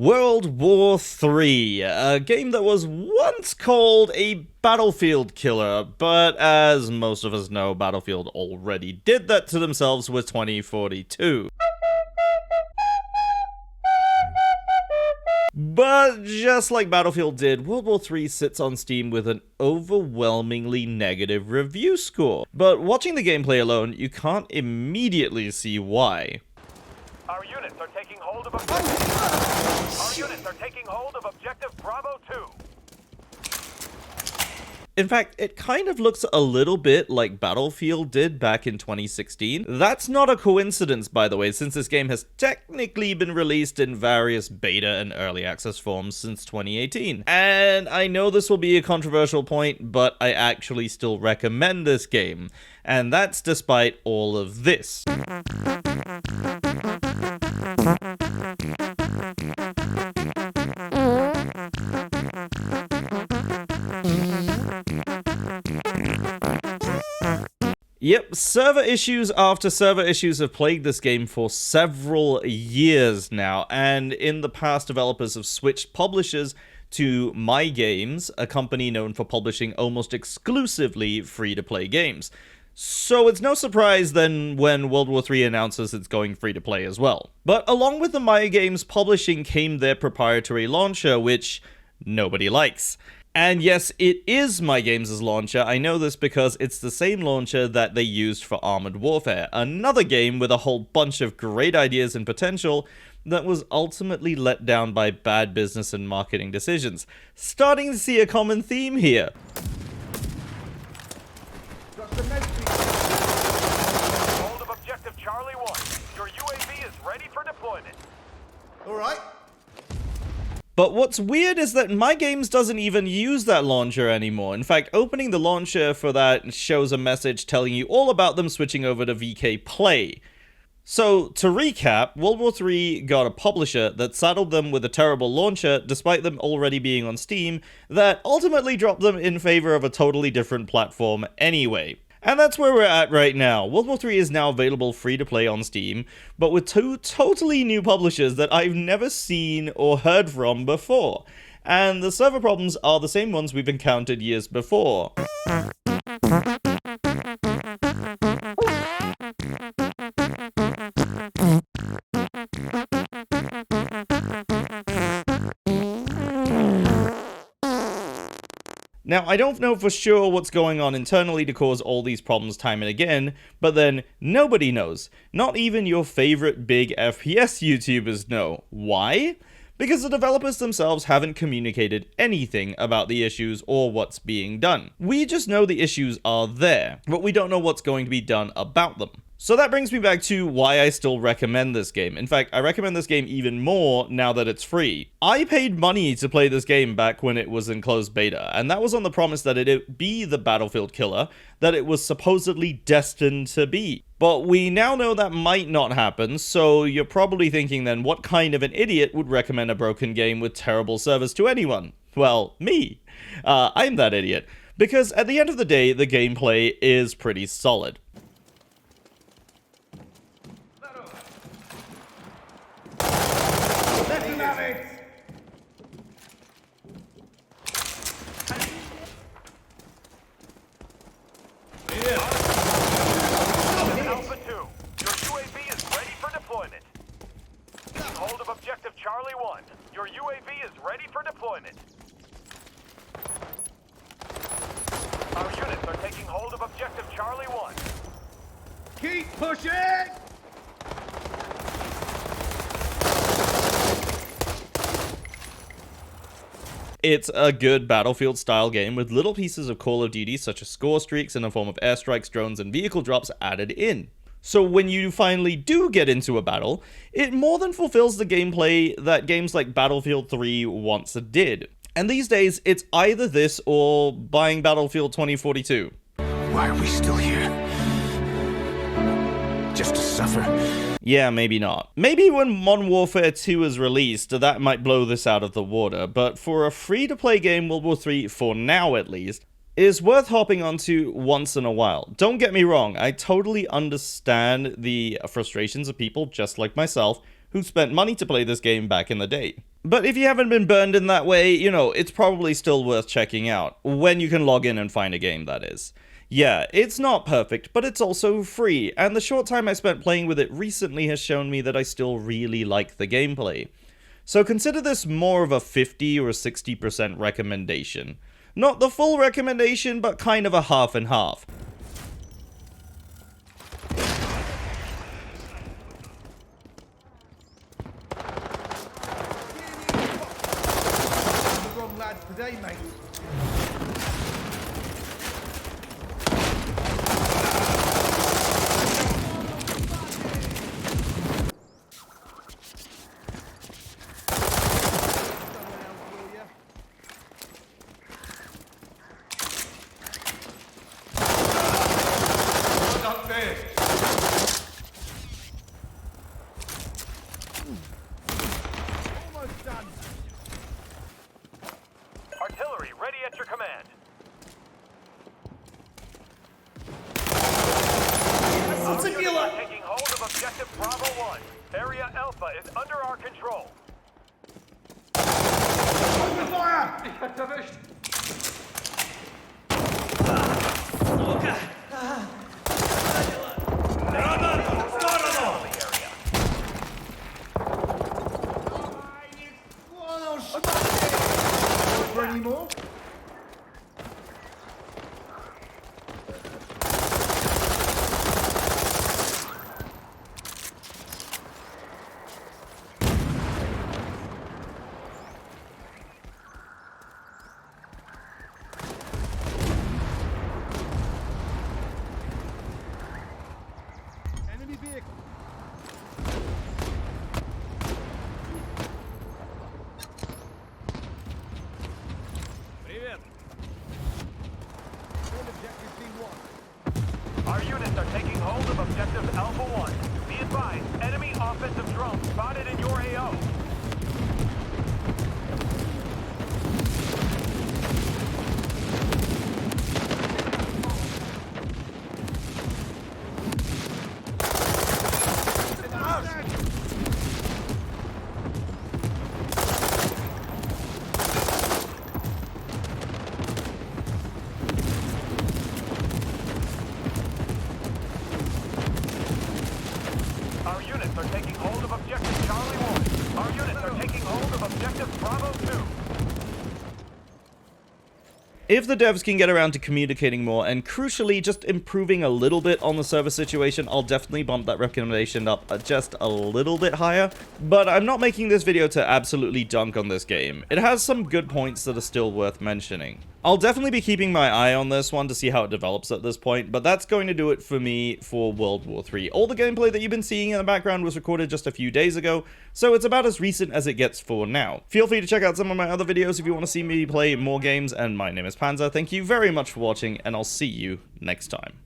World War III, a game that was once called a Battlefield killer, but as most of us know, Battlefield already did that to themselves with 2042. But just like Battlefield did, World War III sits on Steam with an overwhelmingly negative review score. But watching the gameplay alone, you can't immediately see why. Our units are taking hold of objective Bravo 2. In fact, it kind of looks a little bit like Battlefield did back in 2016. That's not a coincidence, by the way, since this game has technically been released in various beta and early access forms since 2018. And I know this will be a controversial point, but I actually still recommend this game. And that's despite all of this. Yep, server issues after server issues have plagued this game for several years now, and in the past developers have switched publishers to MyGames, a company known for publishing almost exclusively free-to-play games. So it's no surprise then when World War III announces it's going free-to-play as well. But along with the MyGames publishing came their proprietary launcher, which nobody likes. And yes, it is MyGames' launcher. I know this because it's the same launcher that they used for Armored Warfare, another game with a whole bunch of great ideas and potential that was ultimately let down by bad business and marketing decisions. Starting to see a common theme here. Hold of objective Charlie 1. Your UAV is ready for deployment. All right. But what's weird is that MyGames doesn't even use that launcher anymore. In fact, opening the launcher for that shows a message telling you all about them switching over to VK Play. So, to recap, World War III got a publisher that saddled them with a terrible launcher, despite them already being on Steam, that ultimately dropped them in favor of a totally different platform anyway. And that's where we're at right now. World War III is now available free to play on Steam, but with two totally new publishers that I've never seen or heard from before. And the server problems are the same ones we've encountered years before. Now, I don't know for sure what's going on internally to cause all these problems time and again, but then nobody knows. Not even your favorite big FPS YouTubers know. Why? Because the developers themselves haven't communicated anything about the issues or what's being done. We just know the issues are there, but we don't know what's going to be done about them. So that brings me back to why I still recommend this game. In fact, I recommend this game even more now that it's free. I paid money to play this game back when it was in closed beta, and that was on the promise that it'd be the Battlefield killer that it was supposedly destined to be. But we now know that might not happen, so you're probably thinking then, what kind of an idiot would recommend a broken game with terrible service to anyone? Well, me. I'm that idiot. Because at the end of the day, the gameplay is pretty solid. Alpha 2. Your UAV is ready for deployment. Hold of objective Charlie 1. Your UAV is ready for deployment. Our units are taking hold of objective Charlie 1. Keep pushing! It's a good Battlefield-style game with little pieces of Call of Duty such as score streaks in the form of airstrikes, drones, and vehicle drops added in. So when you finally do get into a battle, it more than fulfills the gameplay that games like Battlefield 3 once did. And these days, it's either this or buying Battlefield 2042. Why are we still here? Just to suffer? Yeah, maybe not. Maybe when Modern Warfare 2 is released, that might blow this out of the water, but for a free-to-play game, World War III, for now at least, is worth hopping onto once in a while. Don't get me wrong, I totally understand the frustrations of people just like myself who spent money to play this game back in the day. But if you haven't been burned in that way, you know, it's probably still worth checking out, when you can log in and find a game, that is. Yeah, it's not perfect, but it's also free, and the short time I spent playing with it recently has shown me that I still really like the gameplay. So consider this more of a 50 or 60% recommendation. Not the full recommendation, but kind of a half and half. The wrong lad today, mate. Up there. Almost done. Artillery ready at your command. Taking hold of objective Bravo 1. Area Alpha is under our control. Open fire! For any more? Enemy vehicle. Objective B1. Our units are taking hold of objective Alpha 1. Be advised, enemy offensive drone spotted in your AO. Our units are taking hold of objective Charlie 1. Our units are taking hold of objective Bravo 2. If the devs can get around to communicating more, and crucially just improving a little bit on the server situation, I'll definitely bump that recommendation up just a little bit higher. But I'm not making this video to absolutely dunk on this game. It has some good points that are still worth mentioning. I'll definitely be keeping my eye on this one to see how it develops at this point, but that's going to do it for me for World War III. All the gameplay that you've been seeing in the background was recorded just a few days ago, so it's about as recent as it gets for now. Feel free to check out some of my other videos if you want to see me play more games, and my name is Panzer. Thank you very much for watching, and I'll see you next time.